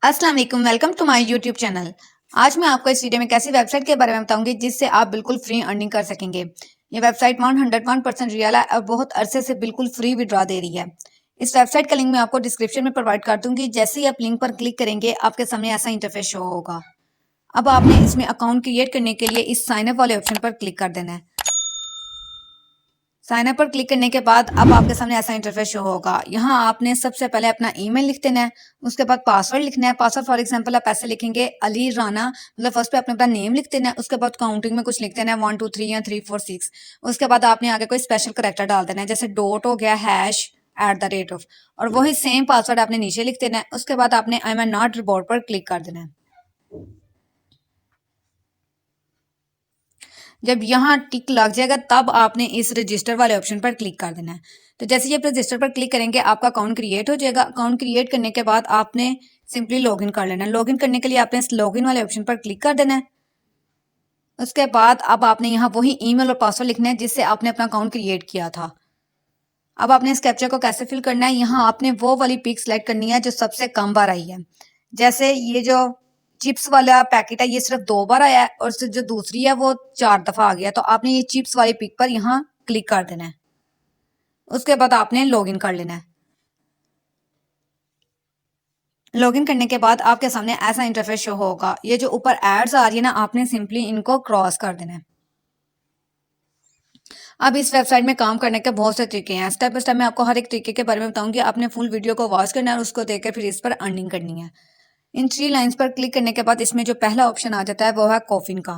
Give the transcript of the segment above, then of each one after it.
अस्सलाम वालेकुम, welcome to my YouTube channel. आज मैं आपको इस वीडियो में कैसी वेबसाइट के बारे में बताऊंगी जिससे आप बिल्कुल फ्री अर्निंग कर सकेंगे। ये वेबसाइट 101% रियल है और बहुत अरसे से बिल्कुल फ्री विड्रॉ दे रही है। इस वेबसाइट का लिंक मैं आपको डिस्क्रिप्शन में प्रोवाइड कर दूंगी। जैसे ही आप लिंक पर क्लिक करेंगे आपके सामने ऐसा इंटरफेस शो होगा। अब आपने इसमें अकाउंट क्रिएट करने के लिए इस साइन अप वाले ऑप्शन पर क्लिक कर देना है। साइन अप पर क्लिक करने के बाद अब आपके सामने ऐसा इंटरफेस शो होगा। यहाँ आपने सबसे पहले अपना ईमेल लिख देना है, उसके बाद पासवर्ड लिखना है। पासवर्ड फॉर एग्जांपल आप ऐसे लिखेंगे अली राना, मतलब फर्स्ट पे आपने अपना नेम लिख देना है, उसके बाद काउंटिंग में कुछ लिख देना है 1 2 3 या 3 4 6। उसके बाद आपने आगे कोई स्पेशल करेक्टर डाल देना है, जैसे डॉट हो गया, hash, at the rate of, और वही सेम पासवर्ड आपने नीचे लिख देना है। उसके बाद आपने आई एम नॉट रिपोर्ट पर क्लिक कर देना है। जब यहाँ टिक लग जाएगा तब आपने इस रजिस्टर वाले ऑप्शन पर क्लिक कर देना है। तो जैसे ही आप रजिस्टर पर क्लिक करेंगे आपका अकाउंट क्रिएट हो जाएगा। अकाउंट क्रिएट करने के बाद आपने सिंपली लॉगिन कर लेना है। लॉगिन करने के लिए आपने इस लॉगिन वाले ऑप्शन पर क्लिक कर देना है। उसके बाद अब आपने यहाँ वही ईमेल और पासवर्ड लिखना है जिससे आपने अपना अकाउंट क्रिएट किया था। अब आपने इस कैप्चा को कैसे फिल करना है, यहाँ आपने वो वाली पिक सिलेक्ट करनी है जो सबसे कम बार आई है। जैसे ये जो चिप्स वाला पैकेट है ये सिर्फ 2 बार आया है और जो दूसरी है वो 4 दफा आ गया, तो आपने ये चिप्स वाली पिक पर यहाँ क्लिक कर देना है। उसके बाद आपने लॉगिन कर लेना है। लॉगिन करने के बाद आपके सामने ऐसा इंटरफेस शो होगा। ये जो ऊपर एड्स आ रही है ना, आपने सिंपली इनको क्रॉस कर देना है। अब इस वेबसाइट में काम करने के बहुत से तरीके हैं। स्टेप बाय स्टेप मैं आपको हर एक तरीके के बारे में बताऊंगी। आपने फुल वीडियो को वॉच करना है और उसको देखकर फिर इस पर अर्निंग करनी है। इन 3 लाइंस पर क्लिक करने के बाद इसमें जो पहला ऑप्शन आ जाता है वो है कॉफिन का।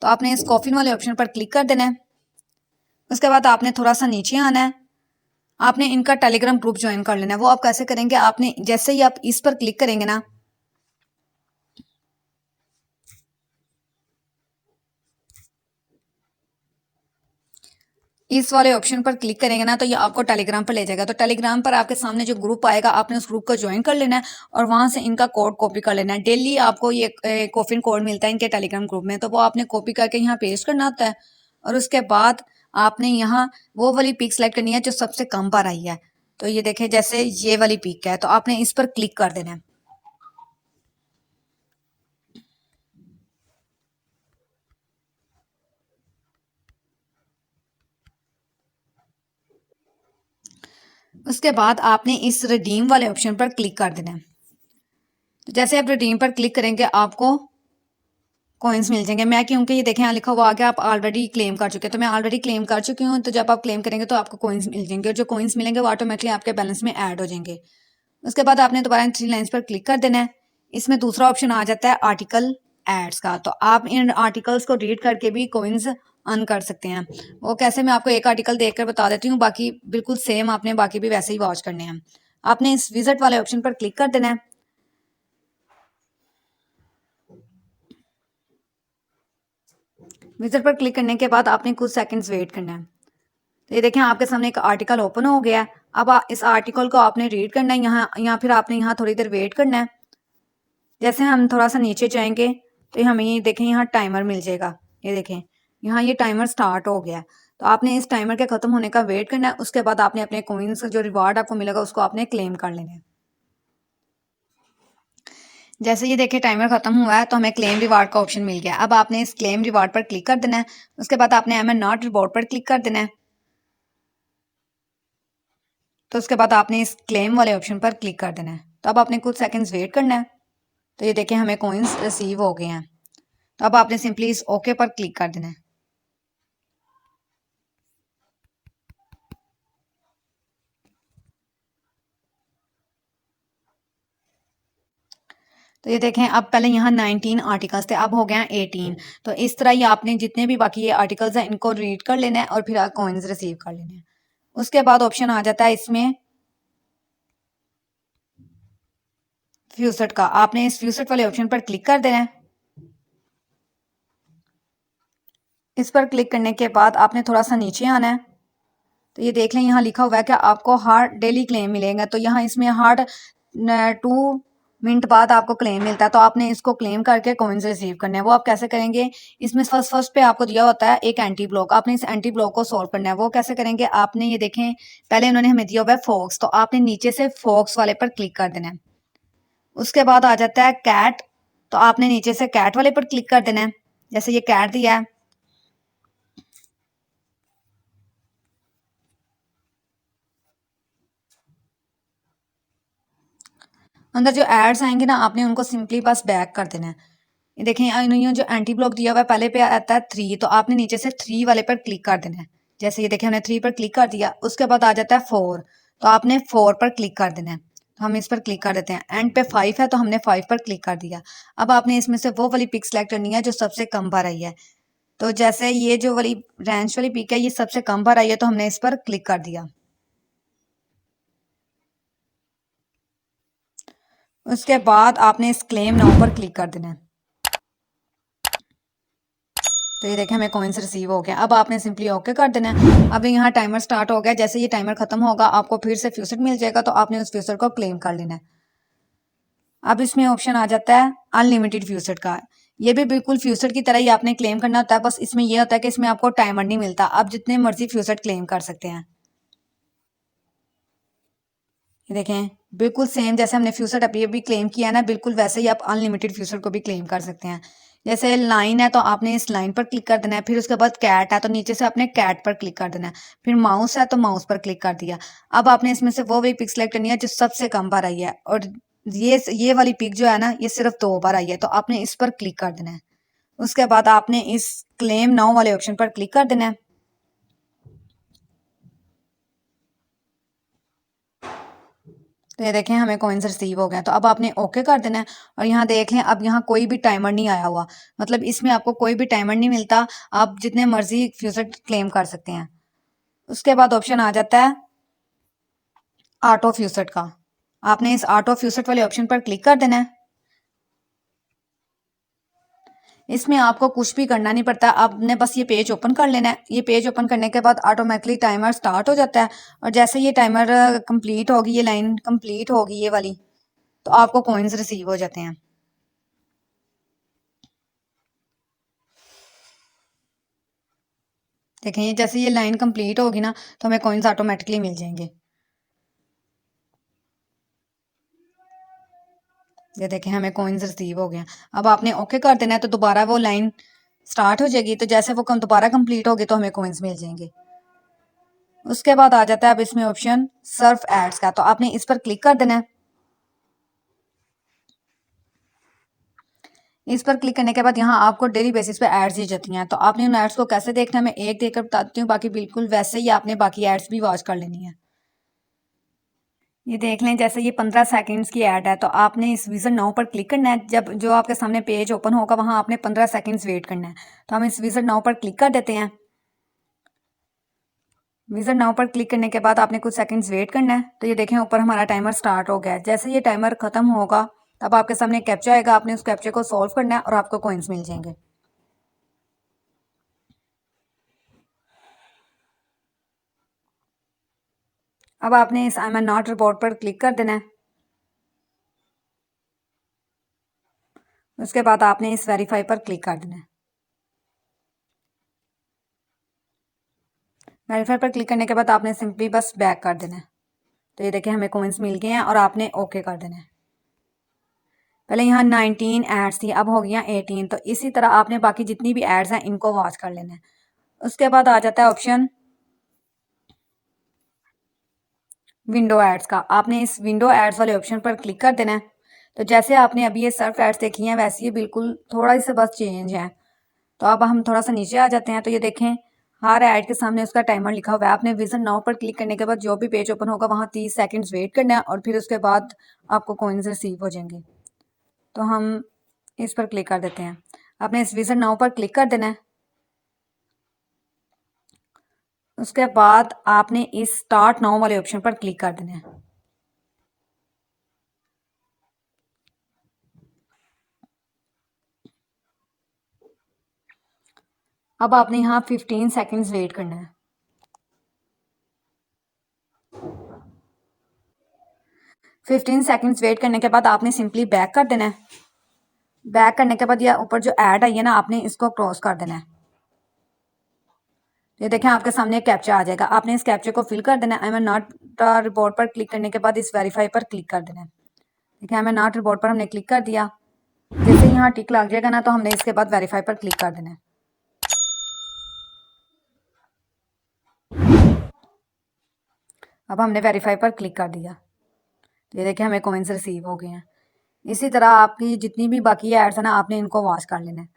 तो आपने इस कॉफिन वाले ऑप्शन पर क्लिक कर देना है। उसके बाद आपने थोड़ा सा नीचे आना है। आपने इनका टेलीग्राम ग्रुप ज्वाइन कर लेना है। वो आप कैसे करेंगे, आपने जैसे ही आप इस पर क्लिक करेंगे ना, इस वाले ऑप्शन पर क्लिक करेंगे ना, तो ये आपको टेलीग्राम पर ले जाएगा। तो टेलीग्राम पर आपके सामने जो ग्रुप आएगा आपने उस ग्रुप को ज्वाइन कर लेना है और वहां से इनका कोड कॉपी कर लेना है। डेली आपको ये कॉफिन कोड मिलता है इनके टेलीग्राम ग्रुप में, तो वो आपने कॉपी करके यहाँ पेस्ट करना होता है। और उसके बाद आपने यहाँ वो वाली पिक सेलेक्ट करनी है जो सबसे कम बार आई है। तो ये देखें, जैसे ये वाली पिक है तो आपने इस पर क्लिक कर देना है। उसके बाद आपने इस रिडीम वाले ऑप्शन पर क्लिक कर देना है। तो जैसे आप रिडीम पर क्लिक करेंगे आपको कॉइन्स मिल जाएंगे। मैं क्योंकि ये देखें यहाँ लिखा हुआ आ गया आप ऑलरेडी क्लेम कर चुके हैं, तो मैं ऑलरेडी क्लेम कर चुकी हूँ। तो जब आप क्लेम करेंगे तो आपको कॉइन्स मिल जाएंगे और जो कॉइन्स मिलेंगे वो ऑटोमेटिकली आपके बैलेंस में ऐड हो जाएंगे। उसके बाद आपने दोबारा इन 3 लाइन्स पर क्लिक कर देना है। इसमें दूसरा ऑप्शन आ जाता है आर्टिकल एड्स का। तो आप इन आर्टिकल्स को रीड करके भी कॉइन्स अर्न कर सकते हैं। वो कैसे, मैं आपको एक आर्टिकल देखकर बता देती हूँ, बाकी बिल्कुल सेम आपने बाकी भी वैसे ही वॉच करने हैं। आपने इस विजिट वाले ऑप्शन पर क्लिक कर देना है। विजिट पर क्लिक करने के बाद आपने कुछ सेकंड्स वेट करना है। तो ये देखें आपके सामने एक आर्टिकल ओपन हो गया है। अब इस आर्टिकल को आपने रीड करना है यहाँ, या फिर आपने यहाँ थोड़ी देर वेट करना है। जैसे हम थोड़ा सा नीचे जाएंगे तो हमें ये देखें यहाँ टाइमर मिल जाएगा। ये देखें यहाँ ये टाइमर स्टार्ट हो गया है। तो आपने इस टाइमर के खत्म होने का वेट करना है। उसके बाद आपने अपने कॉइन्स जो रिवार्ड आपको मिलेगा उसको आपने क्लेम कर लेना है। जैसे ये देखिए टाइमर खत्म हुआ है तो हमें क्लेम रिवार्ड का ऑप्शन मिल गया। अब आपने इस क्लेम रिवार्ड पर क्लिक कर देना है। उसके बाद आपने एम एन नॉट रिवॉर्ड पर क्लिक कर देना है। तो उसके बाद आपने इस क्लेम वाले ऑप्शन पर क्लिक कर देना है। तो अब आपने कुछ सेकंड्स वेट करना है। तो ये देखें हमें कॉइन्स रिसीव हो गए हैं। तो अब आपने सिंपली इस ओके पर क्लिक कर देना है। तो ये देखें अब पहले यहाँ 19 आर्टिकल्स थे, अब हो गए हैं 18। तो इस तरह ही आपने जितने भी बाकी ये आर्टिकल्स हैं इनको रीड कर लेना है और फिर कॉइन्स रिसीव कर लेने हैं। उसके बाद ऑप्शन आ जाता है इसमें फ्यूसेट का। आपने इस फ्यूसेट वाले ऑप्शन पर क्लिक कर देना है। इस पर क्लिक करने के बाद आपने थोड़ा सा नीचे आना है। तो ये देख लें यहाँ लिखा हुआ है कि आपको हर डेली क्लेम मिलेगा। तो यहाँ इसमें हर 2 मिनट बाद आपको क्लेम मिलता है। तो आपने इसको क्लेम करके कॉइन्स रिसीव करने हैं। वो आप कैसे करेंगे, इसमें फर्स्ट पे आपको दिया होता है एक एंटी ब्लॉक। आपने इस एंटी ब्लॉक को सॉल्व करना है। वो कैसे करेंगे, आपने ये देखें पहले उन्होंने हमें दिया हुआ है फॉक्स, तो आपने नीचे से फॉक्स वाले पर क्लिक कर देना है। उसके बाद आ जाता है कैट, तो आपने नीचे से कैट वाले पर क्लिक कर देना है। जैसे ये कैट दिया है, अंदर जो एड्स आएंगे ना आपने उनको सिंपली बस बैक कर देना है। ये देखें ये जो एंटी ब्लॉक दिया हुआ है पहले पे आता है 3, तो आपने नीचे से 3 वाले पर क्लिक कर देना है। जैसे ये देखें हमने 3 पर क्लिक कर दिया, उसके बाद आ जाता है 4, तो आपने 4 पर क्लिक कर देना है। तो हम इस पर क्लिक कर देते हैं। एंड पे 5 है तो हमने 5 पर क्लिक कर दिया। अब आपने इसमें से वो वाली पिक सेलेक्ट करनी है जो सबसे कम बार आई है। तो जैसे ये जो वाली रेंच वाली पिक है ये सबसे कम बार आई है, तो हमने इस पर क्लिक कर दिया। उसके बाद आपने इस क्लेम नाउ पर क्लिक कर देना है। तो ये देखें हमें कॉइन्स रिसीव हो गया। अब आपने सिंपली ओके कर देना है। अब यहाँ टाइमर स्टार्ट हो गया। जैसे ये टाइमर खत्म होगा आपको फिर से फ्यूचर मिल जाएगा, तो आपने उस फ्यूचर को क्लेम कर लेना है। अब इसमें ऑप्शन आ जाता है अनलिमिटेड फ्यूचर का। ये भी बिल्कुल फ्यूचर की तरह ही आपने क्लेम करना होता है, बस इसमें ये होता है कि इसमें आपको टाइमर नहीं मिलता, आप जितने मर्जी फ्यूचर क्लेम कर सकते हैं। ये देखें बिल्कुल सेम जैसे हमने फ्यूचर अभी अभी क्लेम किया है ना, बिल्कुल वैसे ही आप अनलिमिटेड फ्यूचर को भी क्लेम कर सकते हैं। जैसे लाइन है तो आपने इस लाइन पर क्लिक कर देना है, फिर उसके बाद कैट है तो नीचे से आपने कैट पर क्लिक कर देना है, फिर माउस है तो माउस पर क्लिक कर दिया। अब आपने इसमें से वो वाली पिक सेलेक्ट करनी है जो सबसे कम बार आई है, और ये वाली पिक जो है ना ये सिर्फ 2 बार आई है, तो आपने इस पर क्लिक कर देना है। उसके बाद आपने इस क्लेम नाउ वाले ऑप्शन पर क्लिक कर देना है। तो ये देखें हमें कॉइन्स रिसीव हो गए, तो अब आपने ओके कर देना है। और यहाँ देख लें अब यहाँ कोई भी टाइमर नहीं आया हुआ, मतलब इसमें आपको कोई भी टाइमर नहीं मिलता, आप जितने मर्जी फ्यूचर क्लेम कर सकते हैं। उसके बाद ऑप्शन आ जाता है ऑटो फ्यूचर का। आपने इस ऑटो फ्यूचर वाले ऑप्शन पर क्लिक कर देना है। इसमें आपको कुछ भी करना नहीं पड़ता, आपने बस ये पेज ओपन कर लेना है। ये पेज ओपन करने के बाद ऑटोमेटिकली टाइमर स्टार्ट हो जाता है, और जैसे ये टाइमर कंप्लीट होगी, ये लाइन कंप्लीट होगी ये वाली, तो आपको कॉइन्स रिसीव हो जाते हैं। देखें ये जैसे ये लाइन कंप्लीट होगी ना तो हमें कॉइन्स ऑटोमेटिकली मिल जाएंगे। ये देखें हमें कॉइन्स रिसीव हो गए। अब आपने ओके कर देना है, तो दोबारा वो लाइन स्टार्ट हो जाएगी, तो जैसे वो दोबारा कंप्लीट होगी तो हमें कॉइन्स मिल जाएंगे। उसके बाद आ जाता है अब इसमें ऑप्शन सर्फ एड्स का, तो आपने इस पर क्लिक कर देना है। इस पर क्लिक करने के बाद यहाँ आपको डेली बेसिस पे एड्स दी जाती हैं, तो आपने उन एड्स को कैसे देखना है मैं एक देखकर बताती हूँ, बाकी बिल्कुल वैसे ही आपने बाकी एड्स भी वॉच कर लेनी है। ये देख लें जैसे ये 15 सेकंड्स की ऐड है, तो आपने इस विजन नाउ पर क्लिक करना है। जब जो आपके सामने पेज ओपन होगा वहां आपने 15 सेकंड्स वेट करना है, तो हम इस विजन नाउ पर क्लिक कर देते हैं। विजन नाउ पर क्लिक करने के बाद आपने कुछ सेकंड्स वेट करना है। तो ये देखें ऊपर हमारा टाइमर स्टार्ट हो गया है। जैसे ये टाइमर खत्म होगा तब आपके सामने कैप्चा आएगा, आपने उस कैप्चे को सॉल्व करना है और आपको कॉइन्स मिल जाएंगे। अब आपने इस आई एम नॉट रिपोर्ट पर क्लिक कर देना है। उसके बाद आपने इस वेरीफाई पर क्लिक कर देना है। वेरीफाई पर क्लिक करने के बाद आपने सिंपली बस बैक कर देना है। तो ये देखिए हमें कॉइन्स मिल गए हैं और आपने ओके कर देना है। पहले यहाँ 19 एड्स थी, अब हो गया 18, तो इसी तरह आपने बाकी जितनी भी एड्स हैं इनको वॉच कर लेना है। उसके बाद आ जाता है ऑप्शन विंडो एड्स का। आपने इस विंडो एड्स वाले ऑप्शन पर क्लिक कर देना है। तो जैसे आपने अभी ये सर्फ एड्स देखी हैं वैसे ही बिल्कुल थोड़ा सा बस चेंज है। तो अब हम थोड़ा सा नीचे आ जाते हैं, तो ये देखें हर ऐड के सामने उसका टाइमर लिखा हुआ है। आपने विजन नाउ पर क्लिक करने के बाद जो भी पेज ओपन होगा वहाँ 30 सेकंड्स वेट करना है और फिर उसके बाद आपको कॉइन्स रिसीव हो जाएंगे। तो हम इस पर क्लिक कर देते हैं। आपने इस विजन नाउ पर क्लिक कर देना है। उसके बाद आपने इस स्टार्ट नाउ वाले ऑप्शन पर क्लिक कर देना है। अब आपने यहाँ 15 सेकंड्स वेट करना है। 15 सेकंड्स वेट करने के बाद आपने सिंपली बैक कर देना है। बैक करने के बाद ये ऊपर जो ऐड आई है ना आपने इसको क्रॉस कर देना है। ये देखें आपके सामने एक कैप्चा आ जाएगा, आपने इस कैप्चे को फिल कर देना है। आई एम नॉट रिपोर्ट पर क्लिक करने के बाद इस वेरीफाई पर क्लिक कर देना है। देखिए हमें नॉट रिपोर्ट पर हमने क्लिक कर दिया। जैसे यहाँ टिक लग जाएगा ना तो हमने इसके बाद वेरीफाई पर क्लिक कर देना है। अब हमने वेरीफाई पर क्लिक कर दिया। ये देखिए हमें कॉइन्स रिसीव हो गए हैं। इसी तरह आपकी जितनी भी बाकी एड्स है ना आपने इनको वॉच कर लेना है।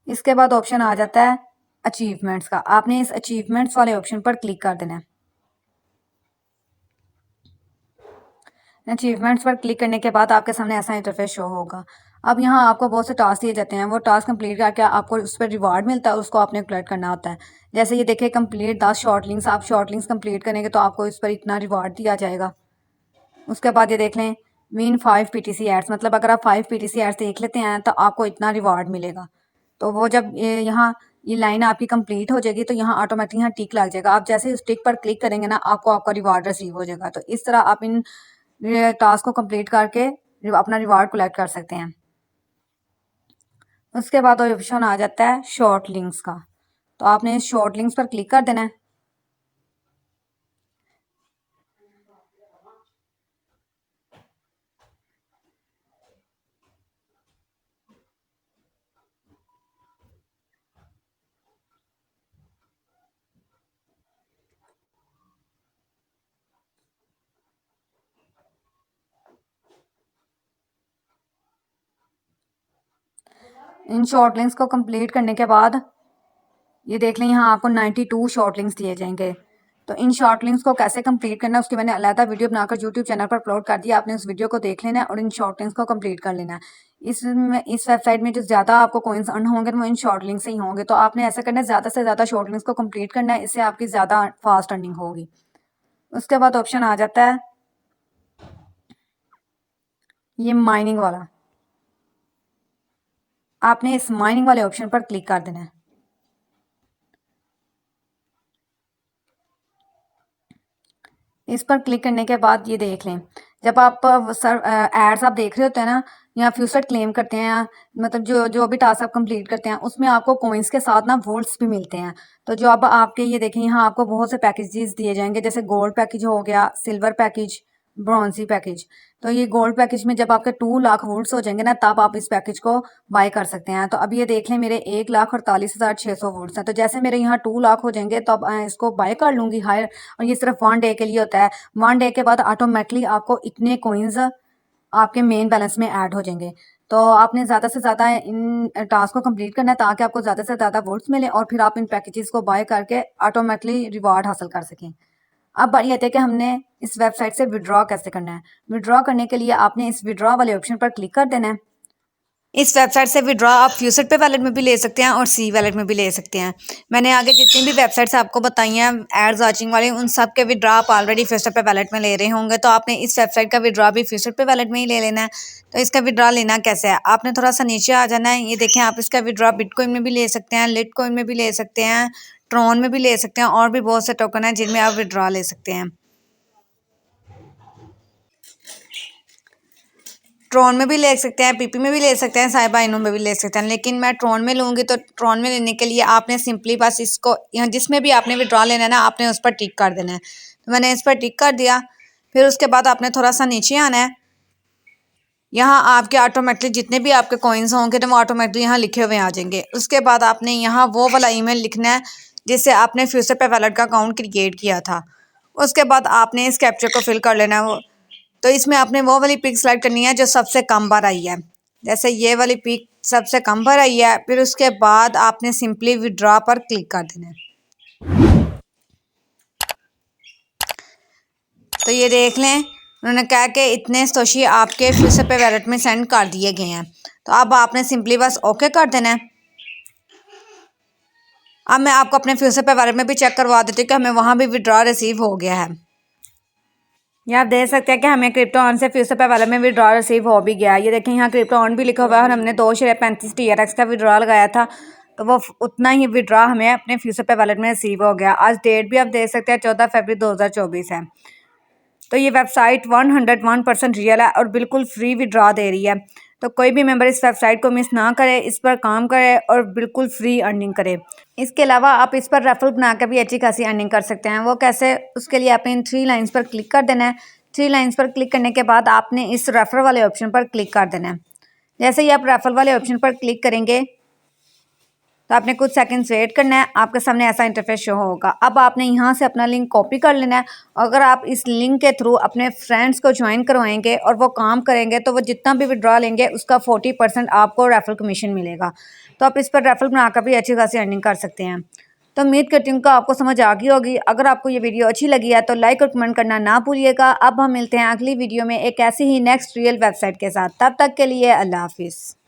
इसके बाद ऑप्शन आ जाता है अचीवमेंट्स का। आपने इस अचीवमेंट्स वाले ऑप्शन पर क्लिक कर देना है। अचीवमेंट्स पर क्लिक करने के बाद आपके सामने ऐसा इंटरफेस शो होगा। अब यहाँ आपको बहुत से टास्क दिए जाते हैं, वो टास्क कंप्लीट करके आपको उस पर रिवार्ड मिलता है, उसको आपने कलेक्ट करना होता है। जैसे ये देखिए कंप्लीट 10 शॉर्ट लिंक्स, आप शॉर्ट लिंक्स कंप्लीट करेंगे तो आपको इस पर इतना रिवार्ड दिया जाएगा। उसके बाद ये देख लें विन 5 पीटीसी एड्स, मतलब अगर आप 5 पीटीसी एड्स देख लेते हैं तो आपको इतना रिवार्ड मिलेगा। तो वो जब यहाँ ये लाइन आपकी कंप्लीट हो जाएगी तो यहाँ ऑटोमेटिक यहाँ टिक लग जाएगा। आप जैसे उस टिक पर क्लिक करेंगे ना आपको आपका रिवार्ड रिसीव हो जाएगा। तो इस तरह आप इन टास्क को कंप्लीट करके अपना रिवार्ड कलेक्ट कर सकते हैं। उसके बाद ऑप्शन आ जाता है शॉर्ट लिंक्स का। तो आपने इस शॉर्ट लिंक्स पर क्लिक कर देना है। इन शॉर्ट लिंक्स को कंप्लीट करने के बाद ये देख लें यहाँ आपको 92 शॉर्ट लिंक्स दिए जाएंगे। तो इन शॉर्ट लिंक्स को कैसे कंप्लीट करना है उसकी मैंने अलग वीडियो बनाकर यूट्यूब चैनल पर अपलोड कर दिया। आपने उस वीडियो को देख लेना है और इन शॉर्ट लिंक्स को कंप्लीट कर लेना है। इस वेबसाइट में जो ज़्यादा आपको कॉइन्स अर्न होंगे वो इन शॉर्ट लिंक से ही होंगे। तो आपने ऐसा करना है ज़्यादा से ज़्यादा शॉर्ट लिंक्स को कंप्लीट करना है, इससे आपकी ज़्यादा फास्ट अर्निंग होगी। उसके बाद ऑप्शन आ जाता है ये माइनिंग वाला। आपने इस माइनिंग वाले ऑप्शन पर क्लिक कर देना है। इस पर क्लिक करने के बाद ये देख लें जब आप सर एड्स आप देख रहे होते हैं ना या फ्यूचर क्लेम करते हैं, मतलब जो जो भी टास्क आप कंप्लीट करते हैं उसमें आपको कॉइन्स के साथ ना वोल्ट्स भी मिलते हैं। तो जो अब आपके ये देखें यहाँ आपको बहुत से पैकेजेस दिए जाएंगे, जैसे गोल्ड पैकेज हो गया, सिल्वर पैकेज, ब्रॉन्जी पैकेज। तो ये गोल्ड पैकेज में जब आपके 2 लाख वोल्ट्स हो जाएंगे ना तब आप इस पैकेज को बाय कर सकते हैं। तो अब ये देख लें मेरे 1,48,600 वोल्ट्स हैं। तो जैसे मेरे यहाँ 2 लाख हो जाएंगे तो अब इसको बाय कर लूँगी हायर। और ये सिर्फ 1 डे के लिए होता है। 1 डे के बाद ऑटोमेटिकली आपको इतने कॉइन्स आपके मेन बैलेंस में ऐड हो जाएंगे। तो आपने ज़्यादा से ज़्यादा इन टास्क को कंप्लीट करना है ताकि आपको ज़्यादा से ज़्यादा वोट्स मिले और फिर आप इन पैकेजेस को बाय करके ऑटोमेटिकली रिवार्ड हासिल कर सकें। अब बात ये है कि हमने इस वेबसाइट से विड्रॉ कैसे करना है। विड्रॉ करने के लिए आपने इस विड्रॉ वाले ऑप्शन पर क्लिक कर देना है। इस वेबसाइट से विड्रॉ आप फ्यूचर पे वैलेट में भी ले सकते हैं और सी वैलेट में भी ले सकते हैं। मैंने आगे जितनी भी वेबसाइट्स आपको बताई हैं एड्स वॉचिंग वाली, उन सब के विड्रॉ आप ऑलरेडी फ्यूचर पे वैलेट में ले रहे होंगे। तो आपने इस वेबसाइट का विड्रॉ भी फ्यूचर पे वैलेट में ही ले लेना है। तो इसका विड्रॉ लेना कैसे है, आपने थोड़ा सा नीचे आ जाना है। ये देखें आप इसका विड्रॉ बिटकॉइन में भी ले सकते हैं, लिटकॉइन में भी ले सकते हैं, ट्रॉन में भी ले सकते हैं और भी बहुत से टोकन हैं जिनमें आप विड्रॉ ले सकते हैं। ट्रॉन में भी ले सकते हैं, पीपी में भी ले सकते हैं, साइबा इनो में भी ले सकते हैं। लेकिन मैं ट्रॉन में लूँगी तो ट्रॉन में लेने के लिए आपने सिंपली बस इसको यहाँ जिसमें भी आपने विड्रॉ लेना है ना आपने उस पर टिक कर देना है। तो मैंने इस पर टिक कर दिया। फिर उसके बाद आपने थोड़ा सा नीचे आना है। यहाँ आपके ऑटोमेटिकली जितने भी आपके कॉइन्स होंगे तो वो ऑटोमेटिकली यहाँ लिखे हुए आ जाएंगे। उसके बाद आपने यहाँ वो वाला ईमेल लिखना है जिससे आपने फ्यूचर पे वैलेट का अकाउंट क्रिएट किया था। उसके बाद आपने इस कैप्चर को फिल कर लेना है। वो तो इसमें आपने वो वाली पिक सेलेक्ट करनी है जो सबसे कम बार आई है। जैसे ये वाली पिक सबसे कम बार आई है। फिर उसके बाद आपने सिंपली विड्रॉ पर क्लिक कर देना है। तो ये देख लें उन्होंने कहा कि इतने सतोशी आपके फ्यूचर पे वैलेट में सेंड कर दिए गए हैं। तो अब आपने सिंपली बस ओके कर देना है। अब मैं आपको अपने फ्यूचर पे वैलेट में भी चेक करवा देती हूँ कि हमें वहाँ भी विड्रॉ रिसीव हो गया है। ये आप देख सकते हैं कि हमें क्रिप्टो ऑन से फ्यूचर पे वाले में विड्रॉ रिसीव हो भी गया। ये देखें यहाँ क्रिप्टो ऑन भी लिखा हुआ है और हमने 2.35 TRX का विड्रॉ लगाया था तो वो उतना ही विड्रॉ हमें अपने फ्यूचर पे वैलेट में रिसीव हो गया। आज डेट भी आप देख सकते हैं 14 फरवरी 2024 है। तो ये वेबसाइट 101% रियल है और बिल्कुल फ्री विड्रॉ दे रही है। तो कोई भी मेंबर इस वेबसाइट को मिस ना करे, इस पर काम करे और बिल्कुल फ्री अर्निंग करे। इसके अलावा आप इस पर रेफरल बना कर भी अच्छी खासी अर्निंग कर सकते हैं। वो कैसे, उसके लिए आपने इन 3 लाइन्स पर क्लिक कर देना है। थ्री लाइंस पर क्लिक करने के बाद आपने इस रेफर वाले ऑप्शन पर क्लिक कर देना है। जैसे ही आप रेफर वाले ऑप्शन पर क्लिक करेंगे तो आपने कुछ सेकंड्स वेट करना है, आपके सामने ऐसा इंटरफेस शो होगा। अब आपने यहाँ से अपना लिंक कॉपी कर लेना है। अगर आप इस लिंक के थ्रू अपने फ्रेंड्स को ज्वाइन करवाएंगे और वो काम करेंगे तो वो जितना भी विड्रॉ लेंगे उसका 40% आपको रेफरल कमीशन मिलेगा। तो आप इस पर रेफरल बनाकर भी अच्छी खासी अर्निंग कर सकते हैं। तो उम्मीद करती हूँ कि आपको समझ आ गई होगी। अगर आपको ये वीडियो अच्छी लगी है तो लाइक और कमेंट करना ना भूलिएगा। अब हम मिलते हैं अगली वीडियो में एक ऐसी ही नेक्स्ट रियल वेबसाइट के साथ। तब तक के लिए अल्लाह हाफिज़।